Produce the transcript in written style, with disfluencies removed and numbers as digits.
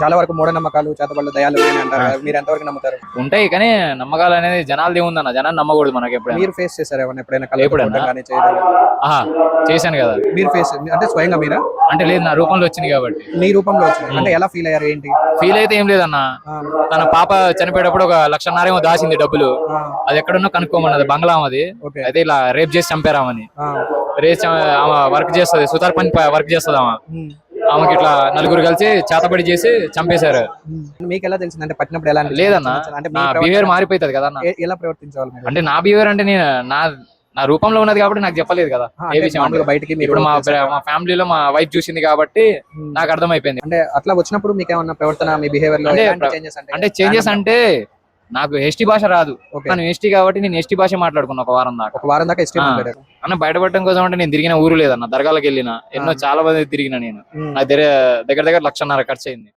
చాలా వరకు మూఢనమ్మకాలు చేతబడులు దయాలు ఉన్నాయని అంటారు కదా. మీరు ఎంతవరకు నమ్ముతారు? ఉంటాయి కానీ నమ్మకాలు అనేది జనాలది ఉందన్న, జనాన్ని నమ్మకూడదు మనకి ఎప్పుడైనా. మీరు ఫేస్ చేశారు ఎవరైనా ఎప్పుడైనా కళ్ళతో ఎప్పుడన్నా? చూడడం కానీ చేయడం కానీ? ఆహా, చేశాను కదా. మీరు ఫేస్ అంటే స్వయంగా మీరా? అంటే లేదు, నా రూపంలో వచ్చింది కాబట్టి. మీ రూపంలో వచ్చింది అంటే ఎలా ఫీల్ అయ్యారు ఏంటి? ఫీల్ అయితే ఏం లేదన్న, తన పాప చనిపోయేటప్పుడు 1,50,000 ఏమో దాచింది డబ్బులు. అది ఎక్కడున్నా కనుక్కోమన్నది, బంగ్లా అది. ఓకే. అయితే ఇలా రేప్ చేసి చంపారామని. రేస్ ఆమె వర్క్ చేస్తుంది, సుతార్ పని వర్క్ చేస్తుంది ఆమె. ఆమెకి ఇట్లా నలుగురు కలిసి చేతబడి చేసి చంపేశారు. మీకు ఎలా తెలిసింది అంటే పట్టినప్పుడు ఎలా అనిపించింది? లేదన్న, అంటే నా బిహేవియర్ మారిపోతుంది కదా అన్న. ఎలా ప్రవర్తించేవాళ్ళు మీరు? అంటే నా బిహేవియర్ అంటే నేను నా రూపంలో ఉన్నది కాబట్టి నాకు చెప్పలేదు కదా ఏ విషయం. మామూలుగా బయటికి మీరు ఇప్పుడు మా ఫ్యామిలీలో మా వైఫ్ చూసింది కాబట్టి నాకు అర్థమైపోయింది. అంటే అట్లా వచ్చినప్పుడు మీకు ఏమన్నా ప్రవర్తన మీ బిహేవియర్ లో చేంజెస్ అంటే చేంజెస్ అంటే నాకు ఎస్టీ భాష రాదు. నేను ఎస్టీ కాబట్టి నేను ఎస్టీ భాష మాట్లాడుకున్నా ఒక వారం దాకా. ఎస్టీ మాట్లాడారు. అన్న బయటపడటం కోసం అంటే నేను తిరిగిన ఊరు లేదన్న, దర్గాలకు వెళ్ళిన ఎన్నో చాలా మంది తిరిగిన నేను. నాకు దగ్గర 1,50,000 ఖర్చు అయింది.